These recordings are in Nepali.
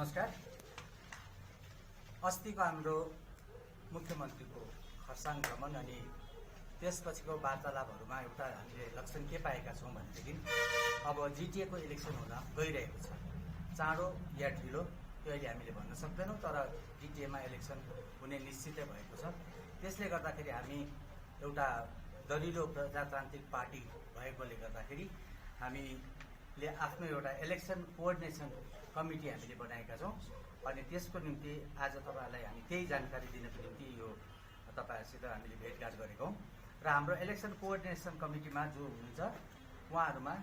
नमस्कार। अस्तिको हाम्रो मुख्यमन्त्रीको खरसाङ भ्रमण अनि त्यसपछिको वार्तालापहरूमा एउटा हामीले लक्षण के पाएका छौँ भनेदेखि अब जिटिएको इलेक्सन हुन गइरहेको छ। चाँडो या ढिलो त्यो अहिले हामीले भन्न सक्दैनौँ, तर जिटिएमा इलेक्सन हुने निश्चितै भएको छ। त्यसले गर्दाखेरि हामी एउटा दरिलो प्रजातान्त्रिक पार्टी भएकोले गर्दाखेरि हामीले आफ्नो एउटा इलेक्सन कोअर्डिनेसन कमिटी हामीले बनाएका छौँ अनि त्यसको निम्ति आज तपाईँहरूलाई हामी त्यही जानकारी दिनको निम्ति यो तपाईँहरूसित हामीले भेटघाट गरेको हौँ। र हाम्रो इलेक्सन कोअर्डिनेसन कमिटीमा जो हुनुहुन्छ उहाँहरूमा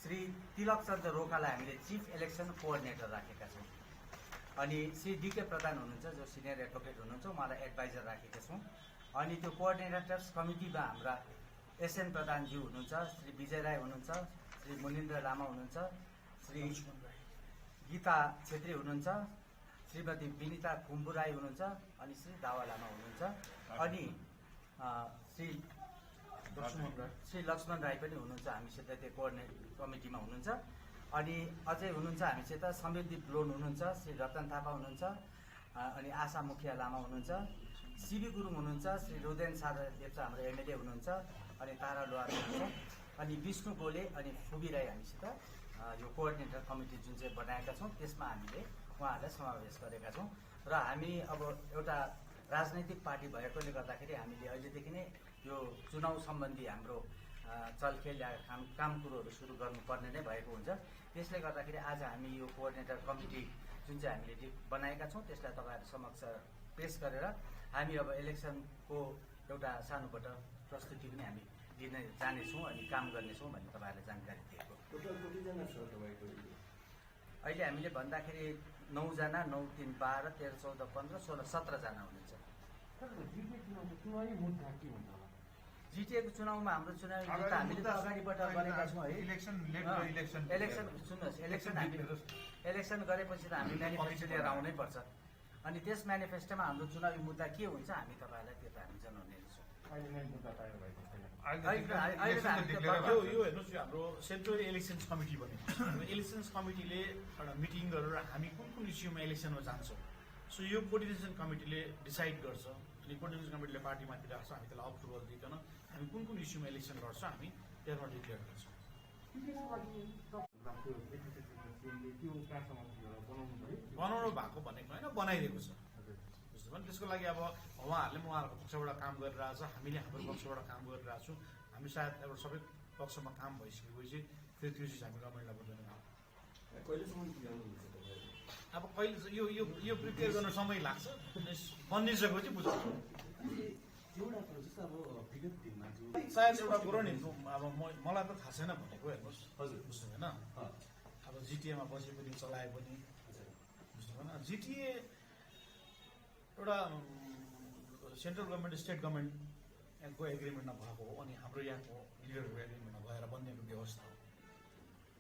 श्री तिलक चन्द्र रोकालाई हामीले चिफ इलेक्सन कोअर्डिनेटर राखेका छौँ अनि श्री डीके प्रधान हुनुहुन्छ जो सिनियर एडभोकेट हुनुहुन्छ, उहाँलाई एडभाइजर राखेका छौँ। अनि त्यो कोअर्डिनेटर्स कमिटीमा हाम्रा एसएन प्रधानज्यू हुनुहुन्छ, श्री विजय राई हुनुहुन्छ, श्री मुनिन्द्र लामा हुनुहुन्छ, श्री गीता छेत्री हुनुहुन्छ, श्रीमती विनिता खुम्बु राई हुनुहुन्छ अनि श्री दावा लामा हुनुहुन्छ अनि श्री लक्ष्मण राई पनि हुनुहुन्छ हामीसित त्यो कोअर्डिनेट कमिटीमा हुनुहुन्छ। अनि अझै हुनुहुन्छ हामीसित समृद्धि ब्लोन हुनुहुन्छ, श्री रतन थापा हुनुहुन्छ अनि आशा मुखिया लामा हुनुहुन्छ, सिबी गुरुङ हुनुहुन्छ, श्री रुदेन सादा देवचा हाम्रो एमएलए हुनुहुन्छ अनि तारा लोहार हुनुहुन्छ अनि विष्णु गोले अनि फुबी राई हामीसित यो कोअर्डिनेटर कमिटी जुन चाहिँ बनाएका छौँ त्यसमा हामीले उहाँहरूलाई समावेश गरेका छौँ। र हामी अब एउटा राजनैतिक पार्टी भएकोले गर्दाखेरि हामीले अहिलेदेखि नै यो चुनाव सम्बन्धी हाम्रो चलखेल या काम कुरोहरू सुरु गर्नुपर्ने नै भएको हुन्छ। त्यसले गर्दाखेरि आज हामी यो कोअर्डिनेटर कमिटी जुन चाहिँ हामीले बनाएका छौँ त्यसलाई तपाईँहरू समक्ष पेश गरेर हामी अब इलेक्सनको एउटा सानोबाट प्रस्तुति पनि हामी लिन जानेछौँ अनि काम गर्नेछौँ भन्ने तपाईँहरूलाई जानकारी दिएको। अहिले हामीले भन्दाखेरि 9 जना, 9, 3, 12, 13, 14, 15, 16, 17 जना हुनुहुन्छ। जिटिएको चुनावमा हाम्रो चुनावी मुद्दा हामीले त अगाडिबाट गरेका छौँ है। इलेक्सन सुन्नुहोस्, इलेक्सन गरेपछि त हामी म्यानिफेस्टो लिएर आउनै पर्छ अनि त्यस म्यानिफेस्टोमा हाम्रो चुनावी मुद्दा के हुन्छ हामी तपाईँहरूलाई त्यो त हामी जनाउने छौँ। यो हेर्नुहोस्, हाम्रो सेन्ट्रल इलेक्सन्स कमिटी बन्यो। इलेक्सन्स कमिटीले एउटा मिटिङ गरेर हामी कुन कुन इस्युमा इलेक्सनमा जान्छौँ सो यो कोअर्डिनेसन कमिटीले डिसाइड गर्छ अनि कोअर्डिनेसन कमिटीले पार्टीमाथि राख्छ, हामी त्यसलाई अप्रुभल दिइकन हामी कुन कुन इस्युमा इलेक्सन गर्छौँ हामी त्यसमा डिक्लेयर गर्छौँ। बनाउनु भएको भनेको होइन, बनाइदिएको छ बुझ्नु भने। त्यसको लागि अब उहाँहरूले पनि उहाँहरूको पक्षबाट काम गरिरहेछ, हामीले हाम्रो पक्षबाट काम गरिरहेको छौँ। हामी सायद एउटा सबै पक्षमा काम भइसकेपछि फेरि त्यो चिज हामी गभर्मेन्टलाई बुझ्दैन। अब कहिले यो प्रिपेयर गर्न समय लाग्छ, बनिसकेपछि बुझ्छ। सायद एउटा कुरो नि अब मलाई त थाहा छैन भनेको हेर्नुहोस्, हजुर बुझ्नु भएन। अब जिटिएमा बसे पनि चलाए पनि बुझ्नु भएन। जिटिए एउटा सेन्ट्रल गभर्मेन्ट स्टेट गभर्मेन्टको एग्रिमेन्टमा भएको हो अनि हाम्रो यहाँको लिडरको एग्रिमेन्टमा भएर बनिएको व्यवस्था हो।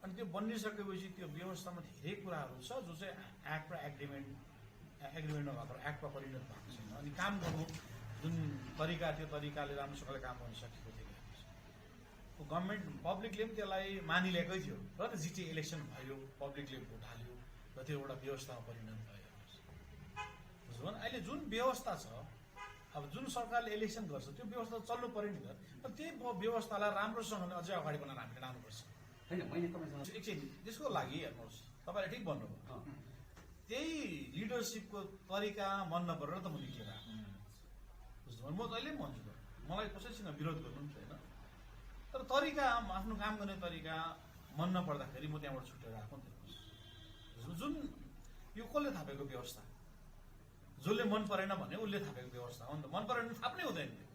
अनि त्यो बनिसकेपछि त्यो व्यवस्थामा धेरै कुराहरू छ जो चाहिँ एक्ट र एग्रिमेन्टमा भएको एक्टमा परिणत भएको छैन अनि काम गर्नु जुन तरिका त्यो तरिकाले राम्रोसँगले काम गर्न सकेको थियो। गभर्मेन्ट पब्लिकले पनि त्यसलाई मानिलिएकै थियो र त जिटिए इलेक्सन भयो, पब्लिकले भोट हाल्यो र त्यो एउटा व्यवस्थामा परिणत भयो। बुझ्नु भने अहिले जुन व्यवस्था छ, अब जुन सरकारले इलेक्सन गर्छ त्यो व्यवस्था चल्नु पर्यो नि त। त्यही व्यवस्थालाई राम्रोसँगले अझै अगाडि बनाएर हामीले लानुपर्छ। एकछिन त्यसको लागि हेर्नुहोस्, तपाईँले ठिक भन्नुभयो, त्यही लिडरसिपको तरिका मन नपरेर त म निक्लेर आएको बुझ्नु भने। म जहिले पनि भन्छु मलाई कसैसँग विरोध गर्नु नि छैन, तर तरिका आफ्नो काम गर्ने तरिका मन नपर्दाखेरि म त्यहाँबाट छुटेर आएको नि त। जुन यो कसले थापेको व्यवस्था, जसले मन परेन भने उसले थापेको व्यवस्था हो नि त। मन परेन भने थाप्नै हुँदैन थियो।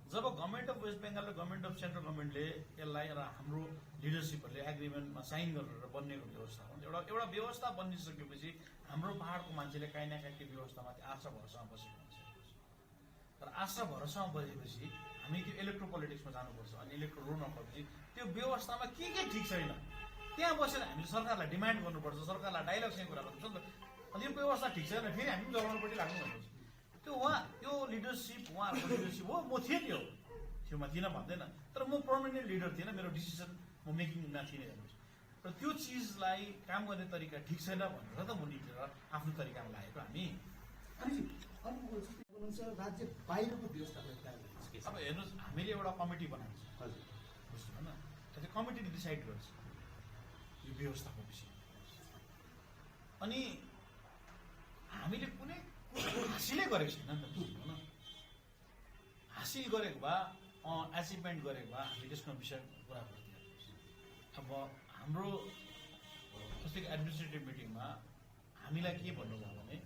जब गभर्मेन्ट अफ वेस्ट बेङ्गाल र गभर्मेन्ट अफ सेन्ट्रल गभर्मेन्टले यसलाई र हाम्रो लिडरसिपहरूले एग्रिमेन्टमा साइन गरेर बनिएको व्यवस्था हो। एउटा व्यवस्था बनिसकेपछि हाम्रो पहाडको मान्छेले काहीँ न काहीँ त्यो व्यवस्थामाथि आशा भरोसामा बसेको हुन्छ। तर आशा भरोसामा बसेपछि हामी त्यो इलेक्ट्रो पोलिटिक्समा जानुपर्छ अनि इलेक्ट्रो रोल नपर्पछि त्यो व्यवस्थामा के ठिक छैन त्यहाँ बसेर हामीले सरकारलाई डिमान्ड गर्नुपर्छ, सरकारलाई डाइलगसँग कुरा गर्नुपर्छ नि त। अनि यो व्यवस्था ठिक छैन फेरि हामी जलाउनुपट्टि लाग्नु भन्नुपर्छ। त्यो लिडरसिप उहाँहरूको लिडरसिप हो। म थिएँ त्योमा थिइनँ भन्दैन, तर म पर्मानेन्ट लिडर थिएन, मेरो डिसिसन म मेकिङमा थिइनँ हेर्नुहोस्। र र त्यो चिजलाई काम गर्ने तरिका ठिक छैन भनेर त म निक्लेर आफ्नो तरिकामा लागेको हामी। अनि अर्को जस्तै हुनुहुन्छ राज्य बाहिरको व्यवस्थापन कार्य अब हेर्नुहोस्, हामीले एउटा कमिटी बनाएको छ, हजुर बुझ्नु होइन, त्यो कमिटीले डिसाइड गर्छ यो व्यवस्थाको विषय। अनि हामीले कुनै कुरो हासिलै गरेको छैन नि त, बुझ्नु होइन। हासिल गरेको भए एचिभमेन्ट गरेको भए हामी त्यसको विषय कुरा गरिदिएको। अब हाम्रो जस्तै एडमिनिस्ट्रेटिभ मिटिङमा हामीलाई के भन्नुभयो भने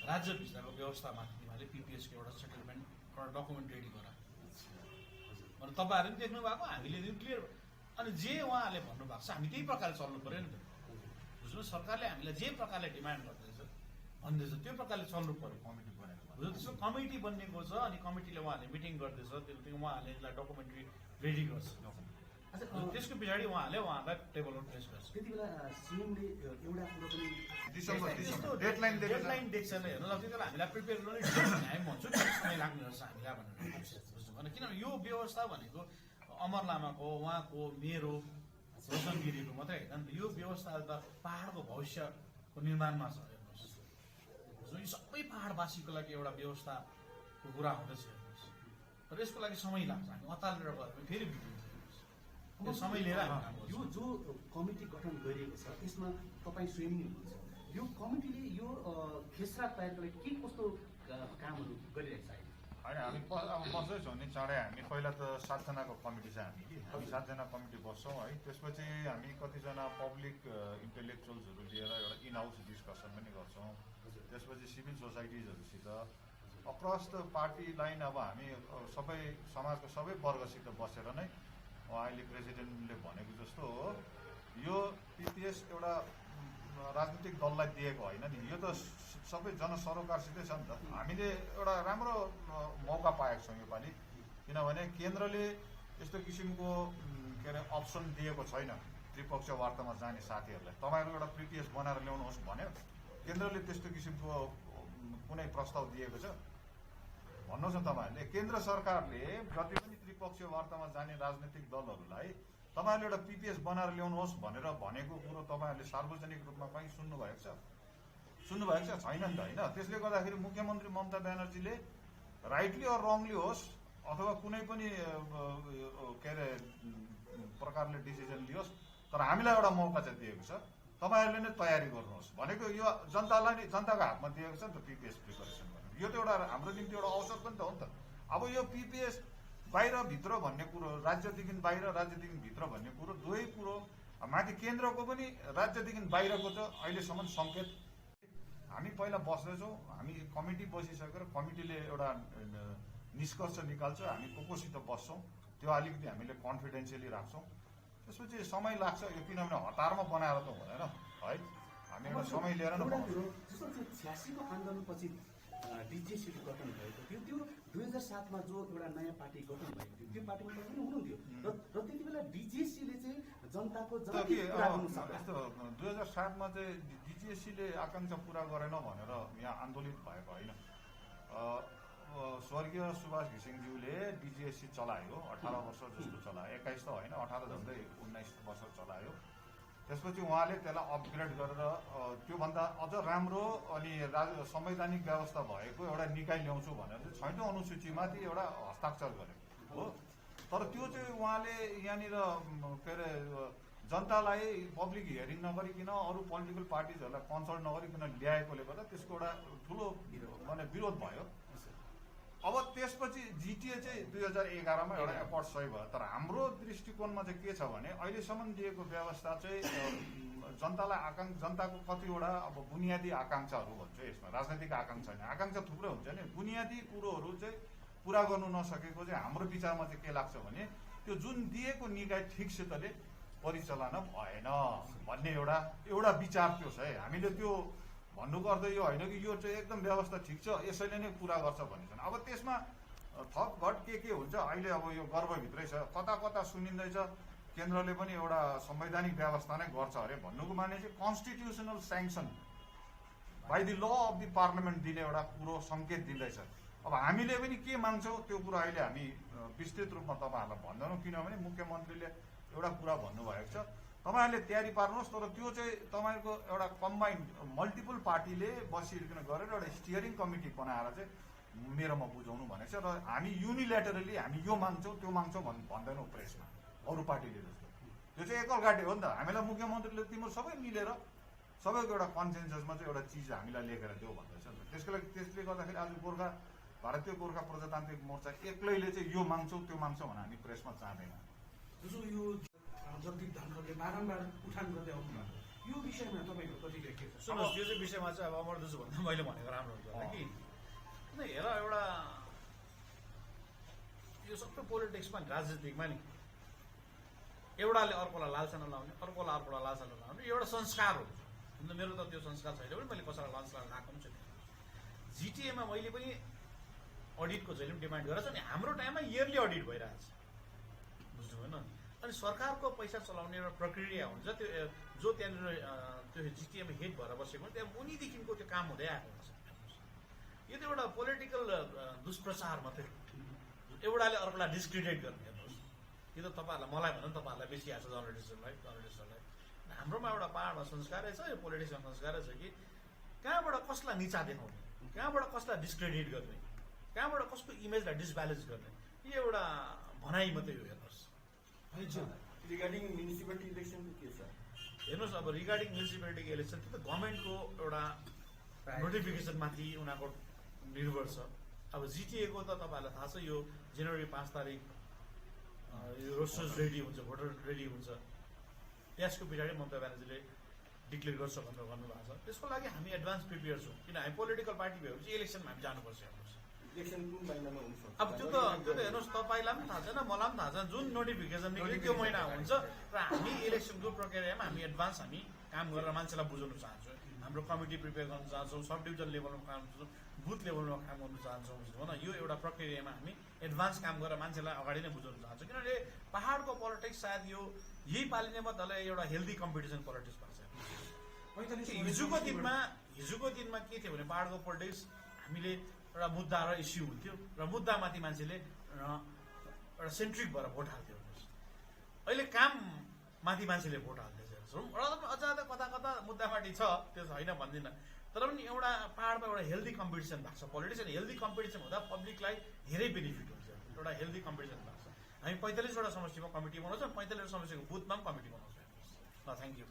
राज्यभित्रको व्यवस्थामाथि तिमीहरूले पिपिएसको एउटा सेटलमेन्ट एउटा डकुमेन्ट रेडी गर भने तपाईँहरूले पनि देख्नु भएको, हामीले पनि क्लियर। अनि जे उहाँहरूले भन्नुभएको छ हामी त्यही प्रकारले चल्नु पऱ्यो नि त, बुझ्नु। सरकारले हामीलाई जे प्रकारले डिमान्ड गर्दैछ भन्दैछ त्यो प्रकारले चल्नु पऱ्यो कमिटी बनेको। बुझ्नु, त्यसको कमिटी बनिएको छ अनि कमिटीले उहाँहरूले मिटिङ गर्दैछ, त्यो उहाँहरूले यसलाई डकुमेन्ट्री रेडी गर्छ। त्यसको पछाडि उहाँहरूलाई टेबलमा प्लेस गर्छ। त्यति बेला सिएमले एउटा कुरो पनि डिसेम्बर डेडलाइन डेडलाइन दिएको छैन। हेर्नु त्यति बेला हामीलाई प्रिपेयर गर्ने हामी भन्छौँ समय लाग्ने रहेछ हामीलाई भनेर, बुझ्नु भएन। किनभने यो व्यवस्था भनेको अमर लामाको, उहाँको, मेरो, रोशन गिरीको मात्रै होइन नि त। यो व्यवस्था त पहाडको भविष्यको निर्माणमा छ। हेर्नुहोस्, बुझ्नु, यो सबै पहाडवासीको लागि एउटा व्यवस्थाको कुरा हुँदैछ। हेर्नुहोस्, र यसको लागि समय लाग्छ। हामी अतालेर गऱ्यो भने फेरि बिग्रिन्छ। यो समय लिएर हामी काम गर्छौँ। यो जो कमिटी गठन गरिएको छ त्यसमा तपाईँ स्वयं नै हुनुहुन्छ। यो कमिटीले यो खेसरा तयारको लागि के कस्तो कामहरू गरिरहेको छ अहिले? होइन, हामी अब बस्दैछौँ नि चाँडै। हामी पहिला त 7 जनाको कमिटी छ हामी 7 जना कमिटी बस्छौँ है। त्यसपछि हामी कतिजना पब्लिक इन्टेलेक्चुअल्सहरू लिएर एउटा इन हाउस डिस्कसन पनि गर्छौँ। त्यसपछि सिभिल सोसाइटिजहरूसित अक्रस द पार्टी लाइन अब हामी सबै समाजको सबै वर्गसित बसेर नै अहिले प्रेसिडेन्टले भनेको जस्तो हो, यो पिपिएस एउटा राजनीतिक दललाई दिएको होइन नि, यो त सबै जनसरोकारसितै छ नि त। हामीले एउटा राम्रो मौका पाएका छौँ योपालि, किनभने केन्द्रले यस्तो किसिमको के अरे अप्सन दिएको छैन त्रिपक्षीय वार्तामा जाने साथीहरूलाई। तपाईँहरू एउटा पिपिएस बनाएर ल्याउनुहोस् भन्यो, केन्द्रले त्यस्तो किसिमको कुनै प्रस्ताव दिएको छ भन्नुहोस् न तपाईँहरूले। केन्द्र सरकारले जति पनि त्रिपक्षीय वार्तामा जाने राजनीतिक दलहरूलाई तपाईँहरूले एउटा पिपिएस बनाएर ल्याउनुहोस् भनेर भनेको कुरो तपाईँहरूले सार्वजनिक रूपमा कहीँ सुन्नुभएको छ? सुन्नुभएको छ? छैन नि त, होइन। त्यसले गर्दाखेरि मुख्यमन्त्री ममता ब्यानर्जीले राइटली अर रङली होस् अथवा कुनै पनि के अरे प्रकारले डिसिजन लियोस्, तर हामीलाई एउटा मौका चाहिँ दिएको छ, तपाईँहरूले नै तयारी गर्नुहोस् भनेको। यो जनतालाई नै, जनताको हातमा दिएको छ नि त पिपिएस प्रिपरेसन गर्नु। यो त एउटा हाम्रो निम्ति एउटा अवसर पनि त हो नि त। अब यो पिपिएस बाहिर भित्र भन्ने कुरो, राज्यदेखि बाहिर राज्यदेखि भित्र भन्ने कुरो दुवै कुरो माथि केन्द्रको पनि राज्यदेखि बाहिरको त अहिलेसम्म सङ्केत हामी पहिला बस्दैछौँ। हामी कमिटी बसिसकेर कमिटीले एउटा निष्कर्ष निकाल्छ, हामी कोसित बस्छौँ, त्यो अलिकति हामीले कन्फिडेन्सियली राख्छौँ। त्यसपछि समय लाग्छ यो, किनभने हतारमा बनाएर त हुँदैन है। हामी एउटा समय लिएर नै बनाउँछौँ। जस्तो त्यो 86को आन्दोलनपछि डिजिएसी गठन भएको थियो, त्यो 2007मा जो एउटा नयाँ पार्टी गठन भएको थियो त्यो पार्टीमा पनि हुनुहुन्थ्यो र त्यति बेला डिजिएसीले चाहिँ जनताको जनहित कुरा गर्नु सक्यो। यस्तो 2007मा चाहिँ डिजिएसीले आकाङ्क्षा पुरा गरेन भनेर यहाँ आन्दोलित भएको होइन। स्वर्गीय सुभाष घिसिङज्यूले डिजिएसी चलायो, 18 वर्ष जस्तो चलायो, 21 त होइन 18 झन्डै 19 वर्ष चलायो। त्यसपछि उहाँले त्यसलाई अपग्रेड गरेर त्योभन्दा अझ राम्रो अनि संवैधानिक व्यवस्था भएको एउटा निकाय ल्याउँछु भनेर 6औं अनुसूचीमाथि एउटा हस्ताक्षर गरे हो। तर त्यो चाहिँ उहाँले यहाँनिर के अरे जनतालाई पब्लिक हियरिङ नगरिकन अरू पोलिटिकल पार्टिजहरूलाई कन्सल्ट नगरिकन ल्याएकोले गर्दा त्यसको एउटा ठुलो माने विरोध भयो। अब त्यसपछि जिटिए चाहिँ 2011मा एउटा एफर्ट सही भयो। तर हाम्रो दृष्टिकोणमा चाहिँ के छ भने अहिलेसम्म दिएको व्यवस्था चाहिँ जनतालाई जनताको कतिवटा अब बुनियादी आकाङ्क्षाहरू भन्छ यसमा, राजनैतिक आकाङ्क्षा होइन, आकाङ्क्षा थुप्रै हुन्छ नि, बुनियादी कुरोहरू चाहिँ पुरा गर्नु नसकेको चाहिँ हाम्रो विचारमा चाहिँ के लाग्छ भने त्यो जुन दिएको निकाय ठिकसितले परिचालना भएन भन्ने एउटा विचार त्यो छ है। हामीले त्यो भन्नुको अर्थ यो होइन कि यो चाहिँ एकदम व्यवस्था ठिक छ यसैले नै पुरा गर्छ भन्ने छैन। अब त्यसमा थप घट के हुन्छ अहिले अब यो गर्भभित्रै छ, कता कता सुनिँदैछ केन्द्रले पनि एउटा संवैधानिक व्यवस्था नै गर्छ अरे भन्नुको माने चाहिँ constitutional sanction by the law of the parliament दिने एउटा कुरो सङ्केत दिँदैछ। अब हामीले पनि के माग्छौँ त्यो कुरा अहिले हामी विस्तृत रूपमा तपाईँहरूलाई भन्दैनौँ, किनभने मुख्यमन्त्रीले एउटा कुरा भन्नुभएको छ तपाईँहरूले तयारी पार्नुहोस्, तर त्यो चाहिँ तपाईँको एउटा कम्बाइन्ड मल्टिपल पार्टीले बसिकन गरेर एउटा स्टियरिङ कमिटी बनाएर चाहिँ मेरोमा बुझाउनु भनेको छ। र हामी युनिल्याटरली हामी यो माग्छौँ त्यो माग्छौँ भन्दैनौँ प्रेसमा अरू पार्टीले जस्तो। त्यो चाहिँ एकलघाटे हो नि त। हामीलाई मुख्यमन्त्रीले तिम्रो सबै मिलेर सबैको एउटा कन्सेन्ससमा चाहिँ एउटा चिज हामीलाई लेखेर देऊ भन्दैछ नि त। त्यसले गर्दाखेरि आज भारतीय गोर्खा प्रजातान्त्रिक मोर्चा एक्लैले चाहिँ यो माग्छौँ त्यो माग्छौँ भने हामी प्रेसमा चाहँदैन। जो यो जगदीप धनखडले बारम्बार उठान गर्दै आउनु भएको यो विषयमा तपाईँको प्रतिक्रिया के छ? सुन्नुहोस्, यो चाहिँ विषयमा चाहिँ अब अमर दाजु भन्दा मैले भनेको राम्रो हुन्छ होला कि हेर, एउटा यो सबै पोलिटिक्समा राजनीतिकमा नि एउटाले अर्कोलाई लालसाना लाउने, अर्कोलाई लालसाना लाउने एउटा संस्कार हो। मेरो त त्यो संस्कार छैन पनि मैले कसैलाई लालसाना लगाएको पनि छैन। जिटिएमा मैले पनि अडिटको जहिले पनि डिमान्ड गरेको छु नि। हाम्रो टाइममा इयरली अडिट भइरहेछ, बुझ्नु होइन? अनि सरकारको पैसा चलाउने एउटा प्रक्रिया हुन्छ, त्यो जो त्यहाँनिर त्यो जिटिएमा हेड भएर बसेको त्यहाँ उनीदेखिको त्यो काम हुँदै आएको हुन्छ। यो त एउटा पोलिटिकल दुष्प्रचार मात्रै, एउटाले अर्कोलाई डिस्क्रेडिट गर्ने। हेर्नुहोस्, यो त तपाईँहरूलाई मलाई भनौँ तपाईँहरूलाई बेसी आएको छ जर्नलिस्टहरूलाई। हाम्रोमा एउटा पाहाडमा संस्कारै छ, यो पोलिटिक्समा संस्कारै छ कि कहाँबाट कसलाई निचा देखाउने, कहाँबाट कसलाई डिस्क्रेडिट गर्ने, कहाँबाट कसको इमेजलाई डिसब्यालेन्स गर्ने, यो एउटा भनाइ मात्रै हो। हेर्नुहोस्, रिगार्डिङ म्युनिसिपालिटी इलेक्सन के छ? हेर्नुहोस्, अब रिगार्डिङ म्युनिसिपालिटी इलेक्सन त्यो त गभर्मेन्टको एउटा नोटिफिकेसनमाथि उनीहरूको निर्भर छ। अब जिटिएको त तपाईँहरूलाई थाहा छ, यो जनवरी 5 तारिक यो रोस्टर्स रेडी हुन्छ, भोटर रेडी हुन्छ, त्यसको पछाडि ममता ब्यानर्जीले डिक्लेयर गर्छ भनेर भन्नुभएको छ। त्यसको लागि हामी एडभान्स प्रिपेयर छौँ, किन हामी पोलिटिकल पार्टी भएपछि इलेक्सनमा हामी जानुपर्छ। हेर्नुहोस्, इलेक्सन कुन महिनामा हुन सक्छ? अब त्यो त हेर्नुहोस्, तपाईँलाई पनि थाहा छैन, मलाई पनि थाहा छैन, जुन नोटिफिकेसन निक्ल्यो त्यो महिना हुन्छ। र हामी इलेक्सनको प्रक्रियामा हामी एडभान्स हामी काम गरेर मान्छेलाई बुझाउन चाहन्छौँ। हाम्रो कमिटी प्रिपेयर गर्न चाहन्छौँ, सब डिभिजन लेभलमा काम गर्छौँ, बुथ लेभलमा काम गर्न चाहन्छौँ, बुझ्नु भएन? यो एउटा प्रक्रियामा हामी एडभान्स काम गरेर मान्छेलाई अगाडि नै बुझाउन चाहन्छौँ। किनभने पहाडको पोलिटिक्स सायद यो यही पालिनेमा त्यसलाई एउटा हेल्दी कम्पिटिसन पोलिटिक्स भएको छ। हिजोको दिनमा के थियो भने पहाडको पोलिटिक्स हामीले एउटा मुद्दा र इस्यु हुन्थ्यो र मुद्दामाथि मान्छेले एउटा सेन्ट्रिक भएर भोट हाल्थ्यो। अहिले काममाथि मान्छेले भोट हाल्दैछ। अझ कता मुद्दामाथि छ, त्यो होइन भन्दिनँ, तर पनि एउटा पहाडमा एउटा हेल्दी कम्पिटिसन भएको छ पोलिटिक्स। अनि हेल्दी कम्पिटिसन हुँदा पब्लिकलाई धेरै बेनिफिट हुन्छ, एउटा हेल्दी कम्पिटिसन भएको छ। हामी 45वटा समष्टिमा कमिटी बनाउँछौँ, 45वटा समष्टिको बुथमा पनि कमिटी बनाउँछौँ। ल, थ्याङ्क यू।